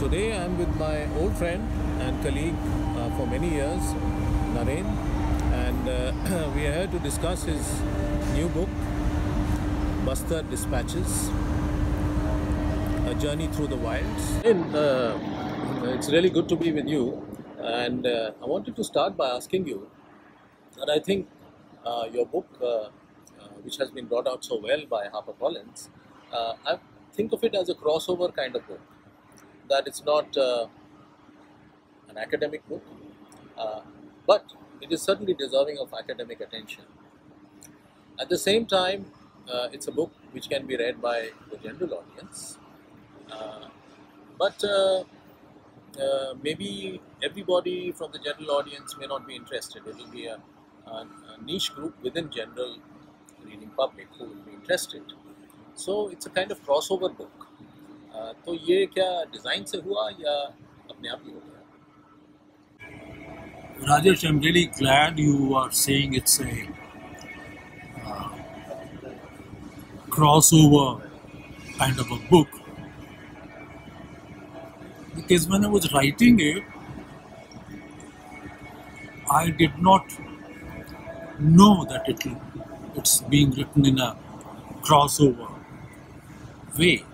Today I'm with my old friend and colleague for many years, Narendra, and we are here to discuss his new book, Bastar Dispatches, A Journey Through the Wilds. It's really good to be with you, and I wanted to start by asking you that I think your book, which has been brought out so well by HarperCollins, I think of it as a crossover kind of book. That it's not an academic book, uh, but it is certainly deserving of academic attention. At the same time, it's a book which can be read by the general audience, uh, but maybe everybody from the general audience may not be interested. It will be a niche group within general reading public who will be interested. So it's a kind of crossover book. तो ये क्या design से हुआ या अपने आप ही हो गया? Rajesh, I'm really glad you are saying it's a crossover kind of a book. Because when I was writing it, I did not know that it's being written in a crossover way.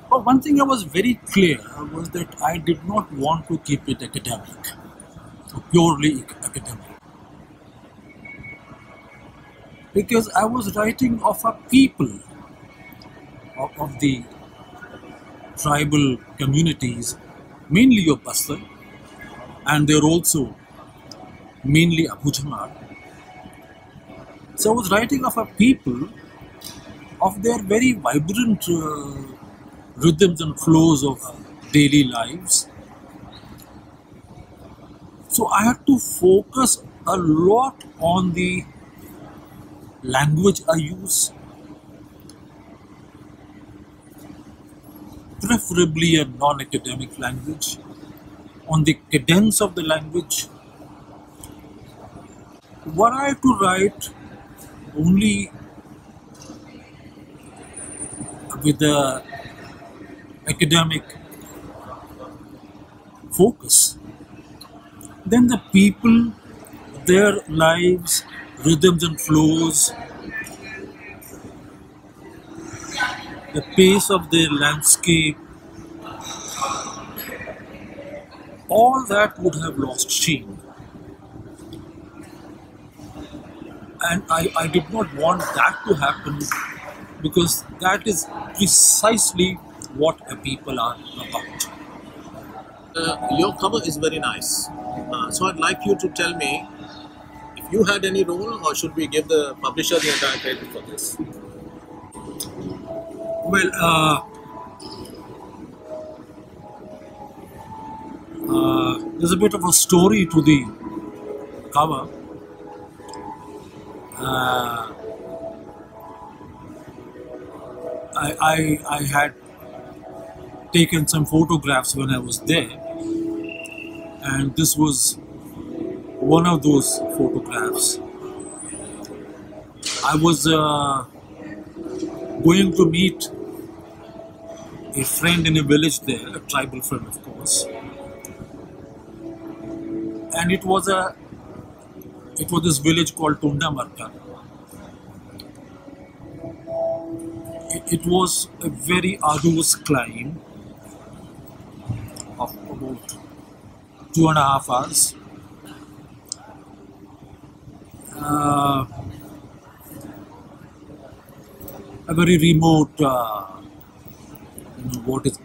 But one thing I was very clear was that I did not want to keep it academic, so purely academic. Because I was writing of a people, of the tribal communities, mainly of Bastar, and they're also mainly Abujamar. So I was writing of a people, of their very vibrant rhythms and flows of daily lives. So I had to focus a lot on the language I use, preferably a non-academic language, on the cadence of the language. Were I to write only with the academic focus, then the people, their lives, rhythms and flows, the pace of their landscape, all that would have lost sheen. And I did not want that to happen, because that is precisely what a people are about. Your cover is very nice. So I'd like you to tell me if you had any role, or should we give the publisher the entire credit for this? Well, there's a bit of a story to the cover. I had taken some photographs when I was there, and this was one of those photographs. I was going to meet a friend in a village there, a tribal friend, of course, and it was this village called Tundamarka. It was a very arduous climb of about 2.5 hours. A very remote, what is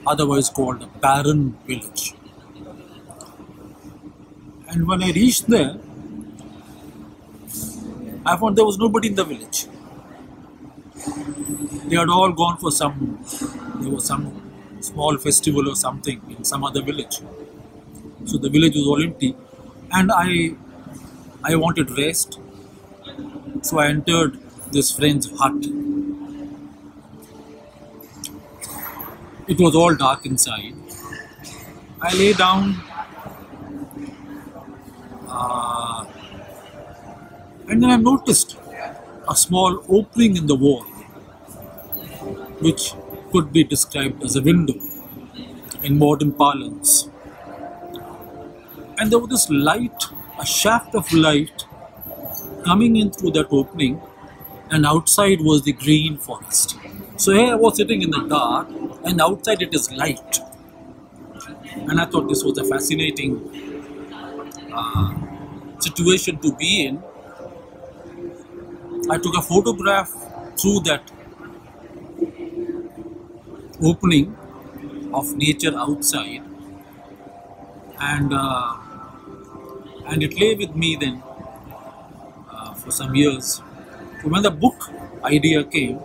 otherwise called a barren village. And when I reached there, I found there was nobody in the village. They had all gone for there was some small festival or something in some other village. So the village was all empty, and I wanted rest. So I entered this friend's hut. It was all dark inside. I lay down, and then I noticed a small opening in the wall. which could be described as a window in modern parlance. And there was this light, a shaft of light coming in through that opening, and outside was the green forest. So here I was sitting in the dark, and outside it is light. And I thought this was a fascinating situation to be in. I took a photograph through that opening of nature outside, and it lay with me then for some years. So when the book idea came,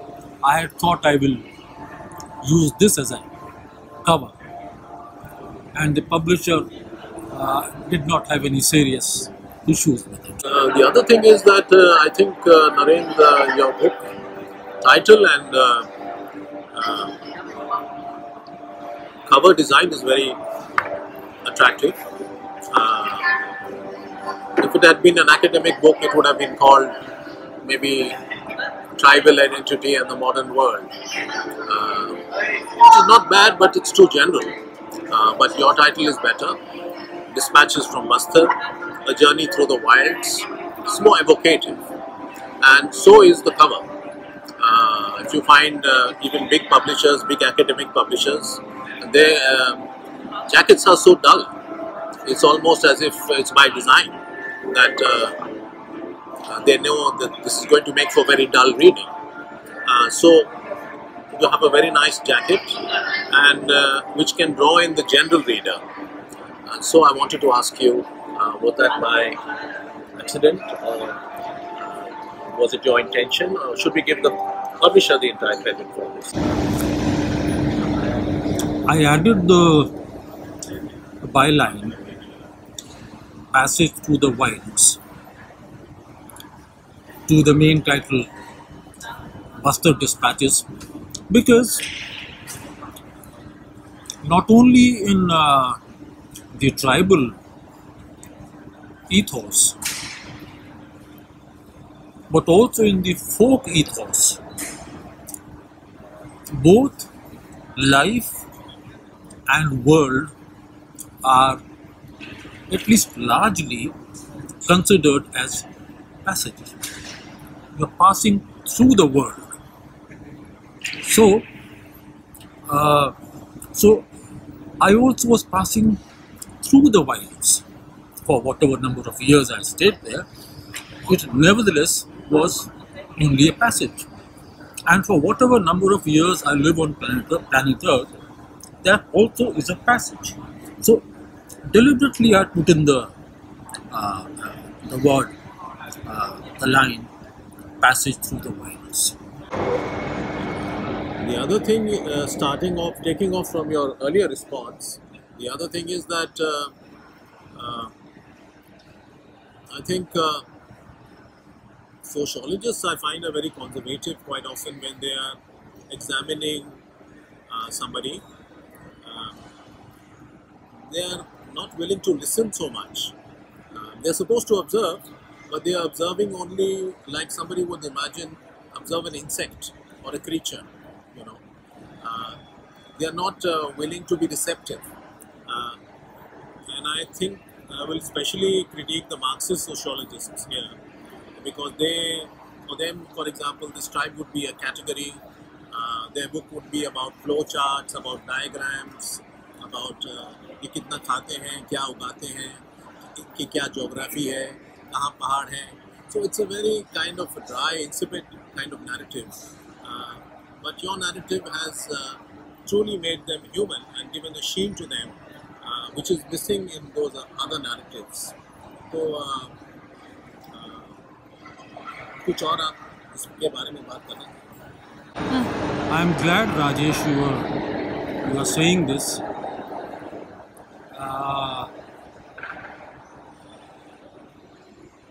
I had thought I will use this as a cover, and the publisher did not have any serious issues with it. The other thing is that I think, Narendra, your book title and cover design is very attractive. If it had been an academic book, it would have been called maybe Tribal Identity and the Modern World. Which is not bad, but it's too general. But your title is better. Dispatches from Bastar, A Journey Through the Wilds. It's more evocative. And so is the cover. If you find even big publishers, big academic publishers, their jackets are so dull. It's almost as if it's by design that they know that this is going to make for very dull reading. So you have a very nice jacket, and which can draw in the general reader. So I wanted to ask you, was that by accident, or was it your intention, or should we give the publisher the entire credit for this? I added the byline, Passage Through the Wilds, to the main title, Bastar Dispatches, because not only in the tribal ethos, but also in the folk ethos, both life and world are at least largely considered as passages. You are passing through the world. So I also was passing through the wilds for whatever number of years I stayed there. It nevertheless was only a passage. And for whatever number of years I live on planet Earth, that also is a passage. So deliberately I put in the word, the line, Passage Through the Wilds. The other thing, taking off from your earlier response, the other thing is that I think sociologists, I find, are very conservative quite often when they are examining somebody. They are not willing to listen so much. They are supposed to observe, but they are observing only like somebody would observe an insect or a creature. They are not willing to be receptive. And I think I will especially critique the Marxist sociologists here, because for them, for example, this tribe would be a category. Their book would be about flow charts, about diagrams, about ये कितना खाते हैं, क्या उगाते हैं, कि क्या geography है, कहाँ पहाड़ है. So it's a very kind of a dry, insipid kind of narrative. But your narrative has truly made them human and given a sheen to them, which is missing in those other narratives. So कुछ और आप इसके बारे में बात करना? I am glad, Rajesh, you are saying this.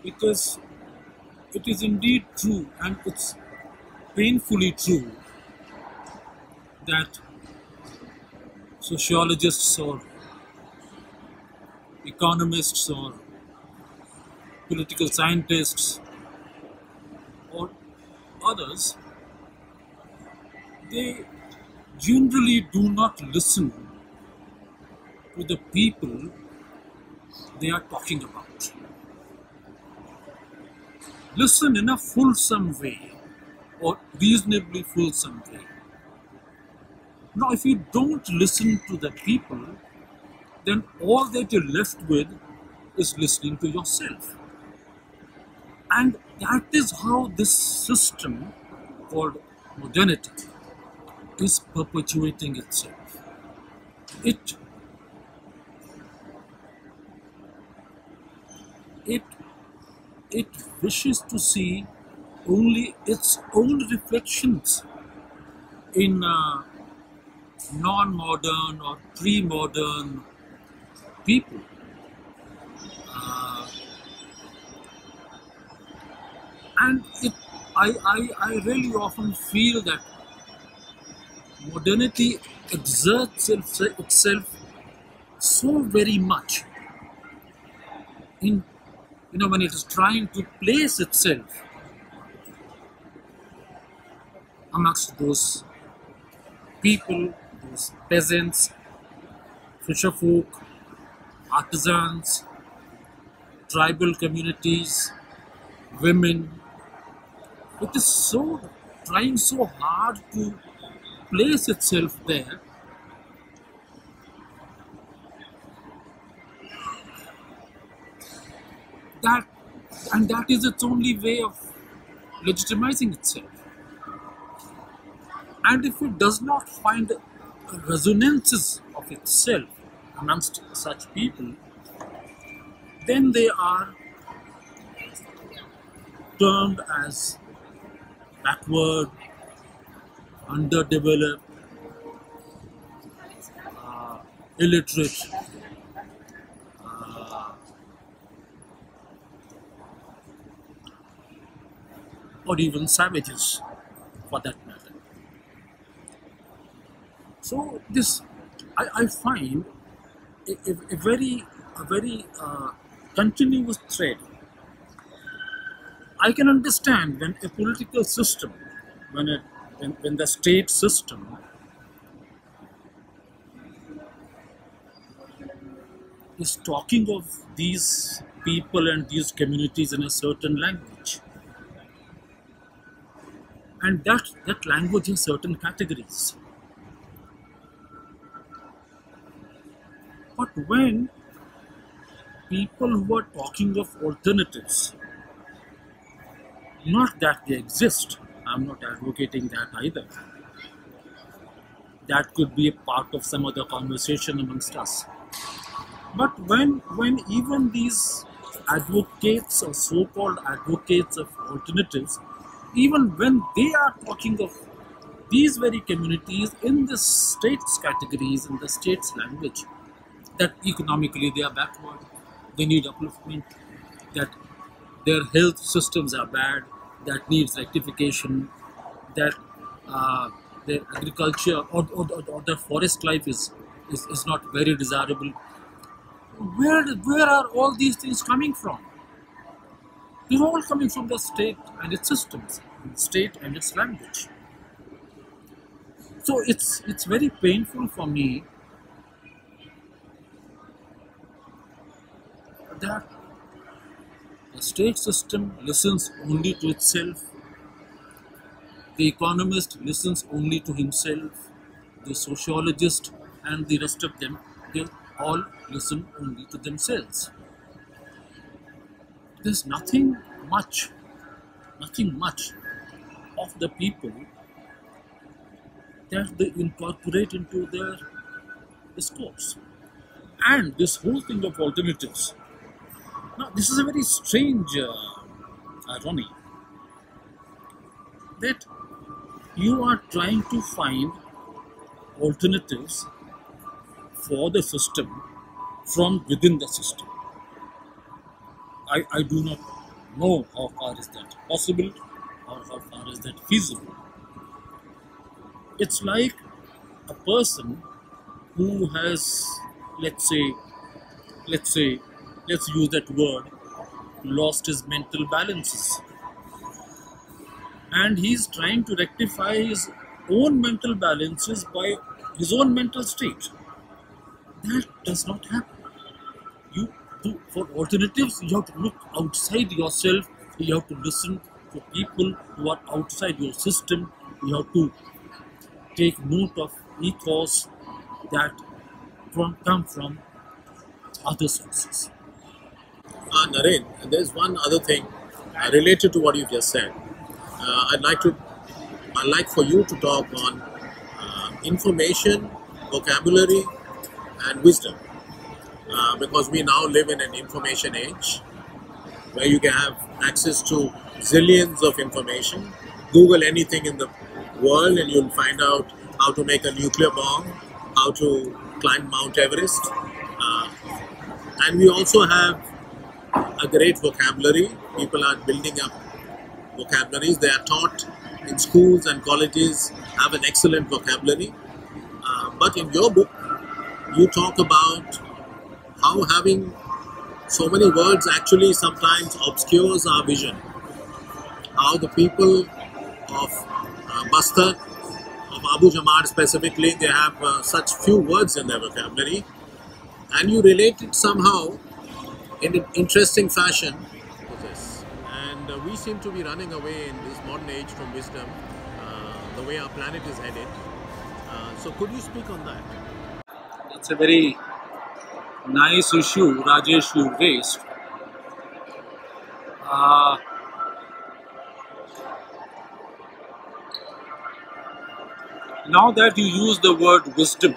Because it is indeed true, and it's painfully true, that sociologists or economists or political scientists or others, they generally do not listen to the people they are talking about. Listen in a fulsome way or reasonably fulsome way. Now, if you don't listen to the people, then all that you're left with is listening to yourself. And that is how this system called modernity is perpetuating itself. It it it wishes to see only its own reflections in non-modern or pre-modern people. Uh, and I really often feel that modernity exerts itself so very much in, when it is trying to place itself amongst those people, those peasants, fisherfolk, artisans, tribal communities, women. It is so trying so hard to place itself there that, and that is its only way of legitimizing itself. And if it does not find resonances of itself amongst such people, then they are termed as backward, underdeveloped, illiterate, or even savages for that matter. So this, I find a very continuous thread. I can understand when a political system, when the state system is talking of these people and these communities in a certain language, and that language has certain categories. But when people who are talking of alternatives, not that they exist, I'm not advocating that either. That could be a part of some other conversation amongst us. But when even these advocates or so-called advocates of alternatives, even when they are talking of these very communities in the state's categories, in the state's language, that economically they are backward, they need upliftment, that their health systems are bad, that needs rectification, that their agriculture or their forest life is not very desirable. Where are all these things coming from? They're all coming from the state and its systems, the state and its language. So it's very painful for me that the state system listens only to itself, the economist listens only to himself, the sociologist and the rest of them, they all listen only to themselves. There's nothing much of the people that they incorporate into their discourse. And this whole thing of alternatives, now this is a very strange irony, that you are trying to find alternatives for the system from within the system. I do not know how far is that possible or how far is that feasible. It's like a person who has, let's use that word, lost his mental balances, and he's trying to rectify his own mental balances by his own mental state. That does not happen. You for alternatives, you have to look outside yourself. You have to listen to people who are outside your system. You have to take note of ethos that come from other sources. Naren, there's one other thing related to what you just said. I'd like to, I'd like for you to talk on information, vocabulary, and wisdom, because we now live in an information age where you can have access to zillions of information. Google anything in the world, and you'll find out how to make a nuclear bomb, how to climb Mount Everest, uh, and we also have a great vocabulary. People are building up vocabularies. They are taught in schools and colleges, have an excellent vocabulary. But in your book, you talk about how having so many words actually sometimes obscures our vision. How the people of Bastar, of Abu Jamar specifically, they have such few words in their vocabulary, and you relate it somehow in an interesting fashion. And we seem to be running away in this modern age from wisdom, the way our planet is headed. So could you speak on that? It's a very nice issue, Rajesh, you raised. Uh, now that you use the word wisdom,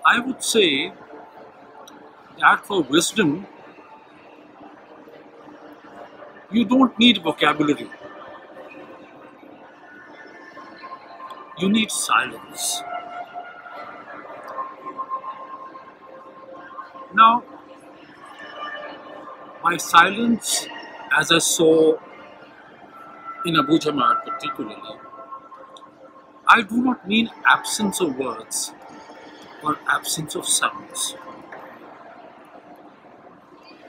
I would say that for wisdom, you don't need vocabulary. You need silence. Now, by silence, as I saw in Abu Jamar particularly, I do not mean absence of words or absence of sounds.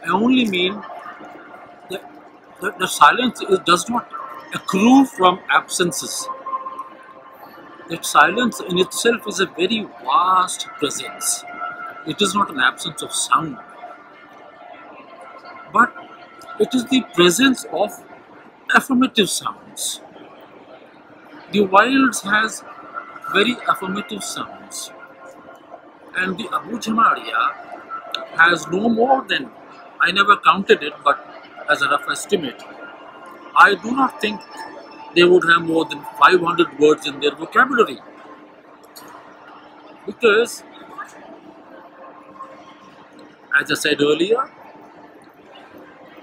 I only mean that the silence does not accrue from absences. That silence in itself is a very vast presence. It is not an absence of sound, but it is the presence of affirmative sounds. The wilds has very affirmative sounds, and the Abu Jamaria has no more than, I never counted it, but as a rough estimate, I do not think they would have more than 500 words in their vocabulary. Because, as I said earlier,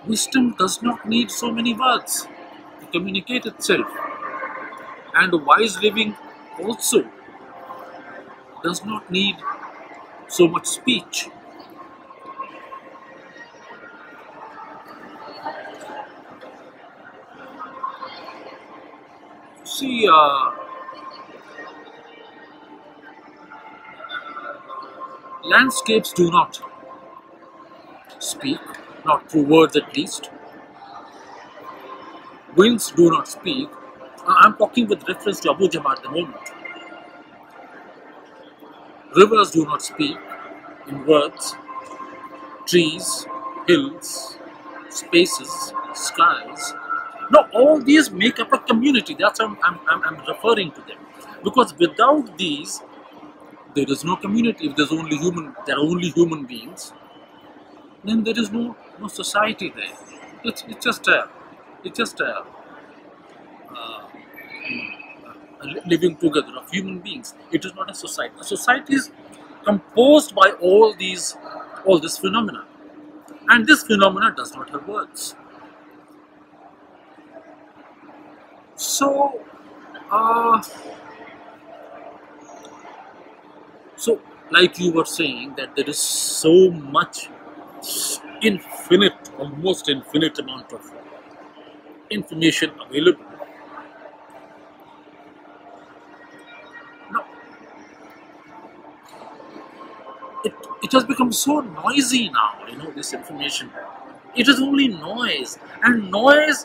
wisdom does not need so many words to communicate itself. And wise living also does not need so much speech. See, landscapes do not speak, not through words at least. Winds do not speak. I'm talking with reference to Abu Jamar at the moment. Rivers do not speak in words. Trees, hills, spaces, skies. No, all these make up a community. That's what I'm referring to them. Because without these, there is no community. If there are only human beings, then there is no society there. It's just a living together of human beings. It is not a society. A society is composed by all this phenomena, and this phenomena does not have words. So, like you were saying, that there is so much almost infinite amount of information available. Now, it has become so noisy now, this information. It is only noise, and noise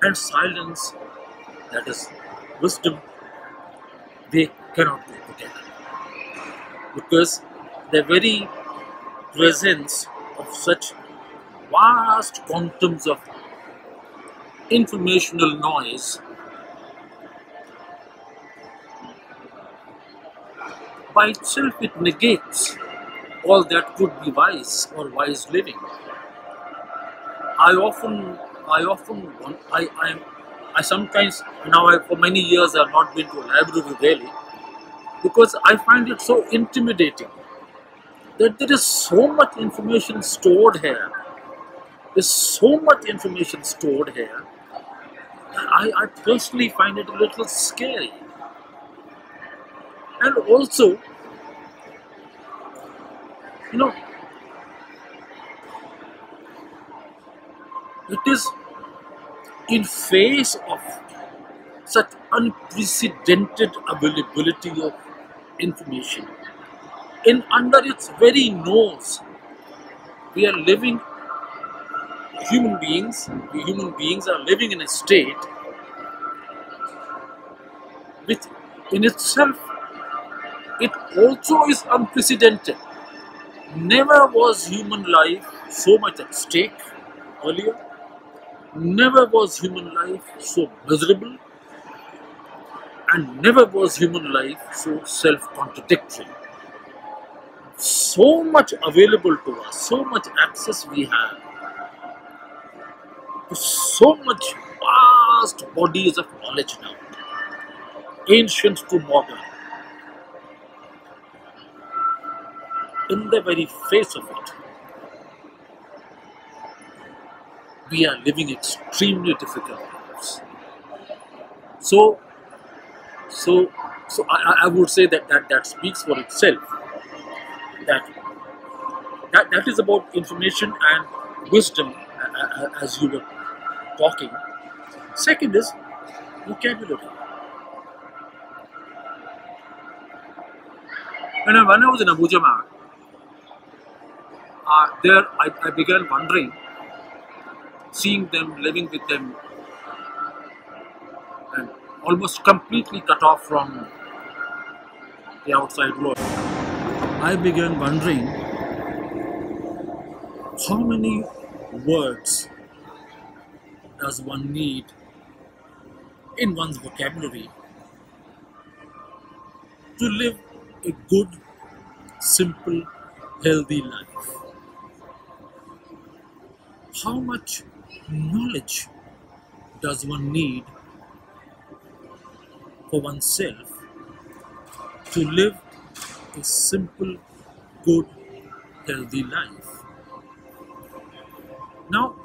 and silence, that is wisdom, they cannot go together. Because the very presence of such vast quantums of informational noise by itself it negates all that could be wise or wise living. I often, I sometimes now for many years I have not been to a library really because I find it so intimidating that there is so much information stored here. There's so much information stored here. I personally find it a little scary. And also, you know, it is in face of such unprecedented availability of information. In under its very nose, we are living, we human beings are living in a state which in itself, it also is unprecedented. Never was human life so much at stake earlier. Never was human life so miserable. And never was human life so self-contradictory. So much available to us, so much access we have to so much vast bodies of knowledge now, ancient to modern, in the very face of it. We are living extremely difficult lives. So I would say that speaks for itself. That is about information and wisdom, as you were talking. Second is vocabulary. When I was in Abuja, there I began wondering, seeing them, living with them, and almost completely cut off from the outside world. I began wondering how many words does one need in one's vocabulary to live a good, simple, healthy life. How much knowledge does one need for oneself to live a simple, good, healthy life? Now,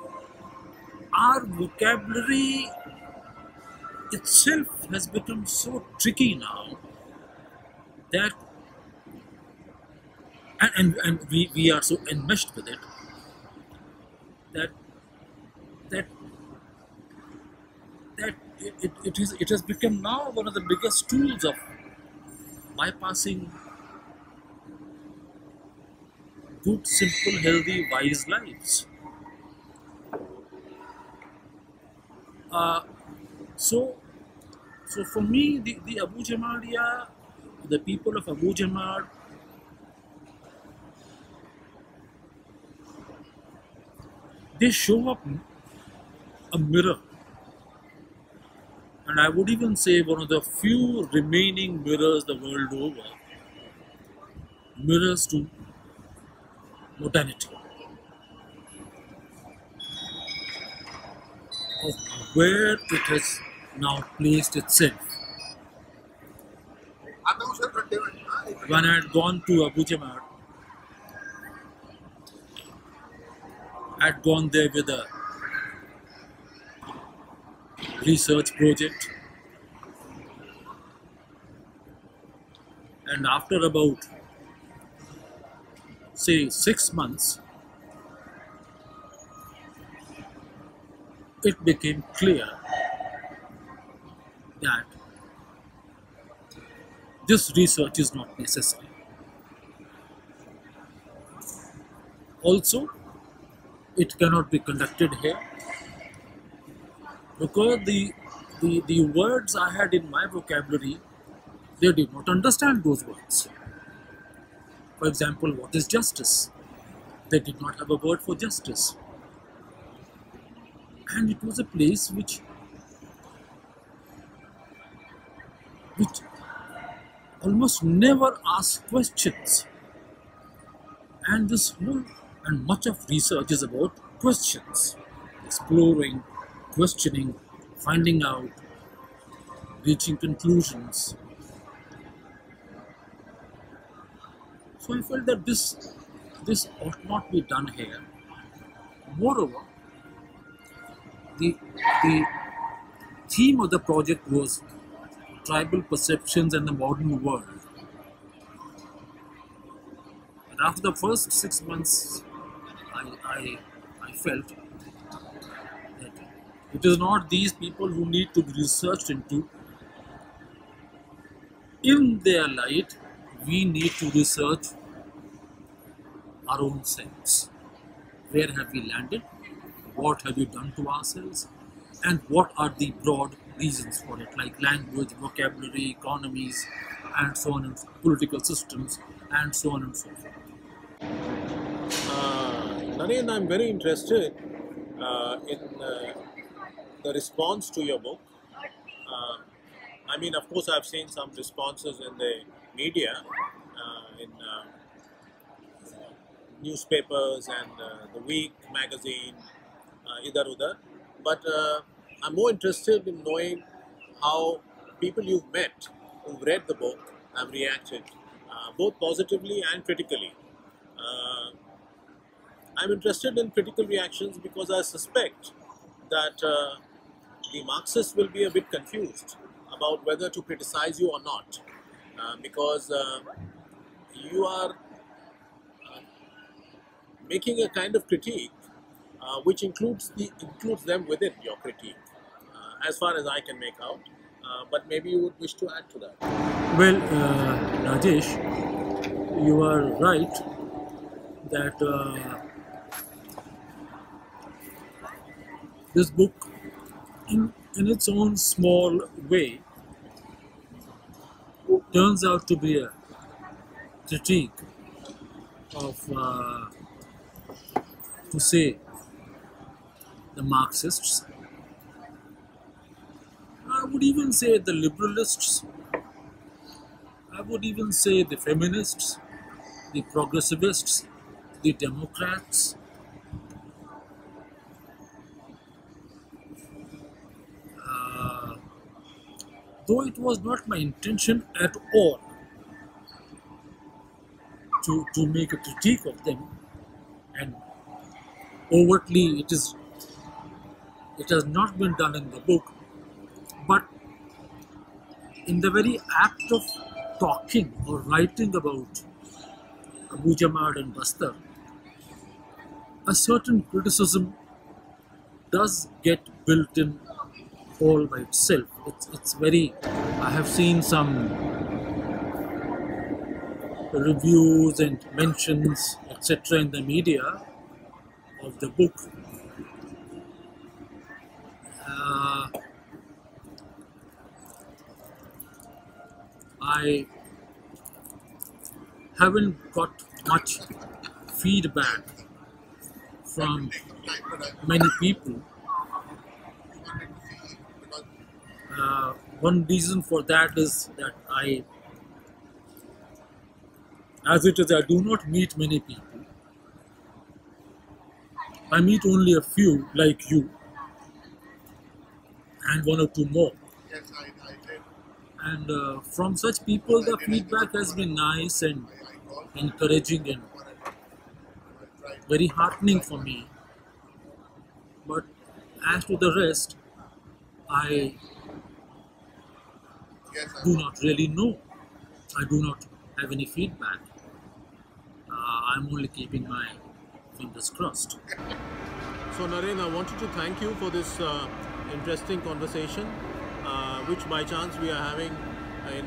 our vocabulary itself has become so tricky now that and we are so enmeshed with it that that it has become now one of the biggest tools of bypassing good, simple, healthy, wise lives. So for me, the Abu Jamadia, the people of Abu Jamad, they show up a mirror, and I would even say one of the few remaining mirrors the world over, mirrors to modernity, of where it has now placed itself. When I had gone to Abu Jamad, I had gone there with a research project, and after about, say, 6 months, it became clear that this research is not necessary. Also, it cannot be conducted here. because the words I had in my vocabulary, they did not understand those words. For example, what is justice? They did not have a word for justice. And it was a place which almost never asked questions. And this whole and much of research is about questions, exploring, questioning, finding out, reaching conclusions. So I felt that this ought not be done here. Moreover, the the theme of the project was tribal perceptions and the modern world. And after the first 6 months, I felt that it is not these people who need to be researched into. In their light, we need to research our own selves. Where have we landed? What have we done to ourselves? And what are the broad reasons for it, like language, vocabulary, economies, and so on, and political systems, and so on and so forth. Naren, I'm very interested in the response to your book. I mean, of course, I've seen some responses in the media, in newspapers and the Week magazine, idhar udhar. But I'm more interested in knowing how people you've met who've read the book have reacted, both positively and critically. I'm interested in critical reactions because I suspect that the Marxists will be a bit confused about whether to criticize you or not, because you are making a kind of critique which includes them within your critique, as far as I can make out. But maybe you would wish to add to that. Well, Rajesh, you are right that this book, in its own small way, turns out to be a critique of, to say, the Marxists. I would even say the liberalists. I would even say the feminists, the progressivists, the Democrats. Though it was not my intention at all to make a critique of them, and overtly it has not been done in the book, but in the very act of talking or writing about Abu Jamad and Bastar, a certain criticism does get built in all by itself. It's very. I have seen some reviews and mentions, etc., in the media of the book. I haven't got much feedback from many people. One reason for that is that as it is, I do not meet many people. I meet only a few, like you, and one or two more. Yes, I did. And from such people, the feedback has been nice and encouraging and very heartening for me. But as to the rest, I do not really know. I do not have any feedback. I'm only keeping my fingers crossed. So, Naren, I wanted to thank you for this interesting conversation, which by chance we are having in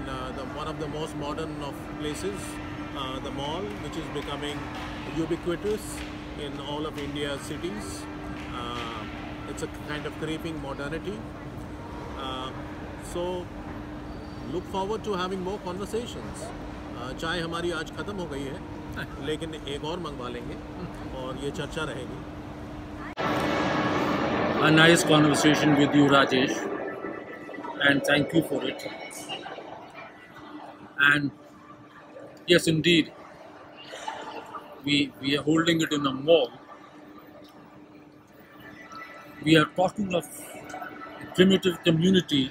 one of the most modern of places, the mall, which is becoming ubiquitous in all of India's cities. It's a kind of creeping modernity. Uh, so look forward to having more conversations. चाय हमारी आज ख़त्म हो गई है, लेकिन एक और मंगवा लेंगे और ये चर्चा रहेगी. A nice conversation with you, Rajesh, and thank you for it. And yes, indeed, we are holding it in a mall. We are talking of a primitive community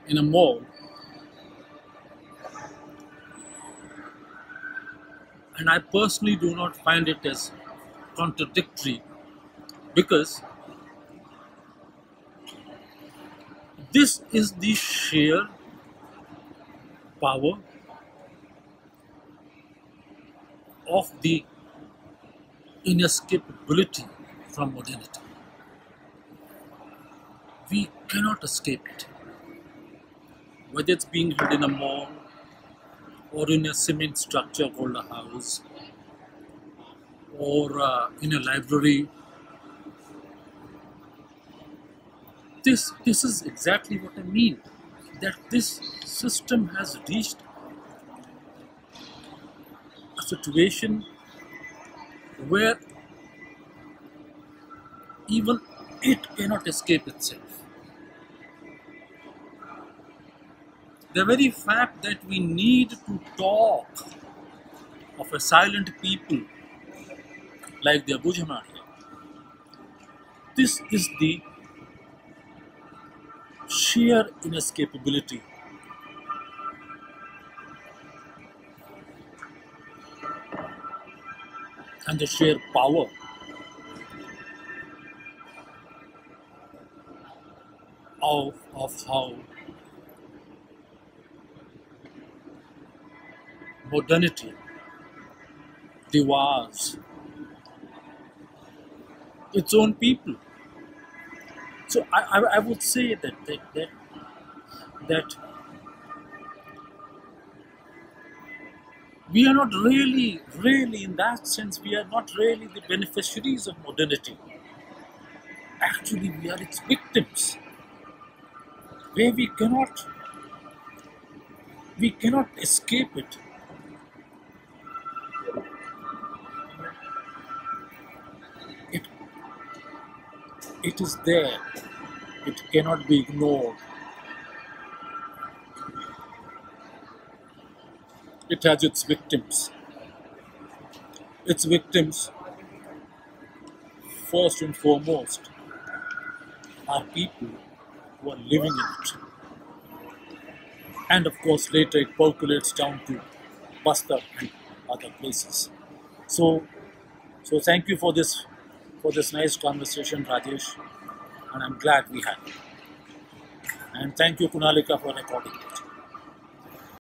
in a mall, and I personally do not find it as contradictory, because this is the sheer power of the inescapability from modernity. We cannot escape it. Whether it's being held in a mall or in a cement structure called a house or in a library, this is exactly what I mean, that this system has reached a situation where even it cannot escape itself. The very fact that we need to talk of a silent people like the Abujamari, this is the sheer inescapability and the sheer power of how modernity devours its own people. So I would say that we are not really in that sense, we are not really the beneficiaries of modernity. Actually, we are its victims, where we cannot escape it. It is there. It cannot be ignored. It has its victims. Its victims, first and foremost, are people who are living in it. And of course, later it percolates down to Bastar and other places. So thank you for this nice conversation, Rajesh, and I'm glad we had it. And thank you, Kunalika, for recording.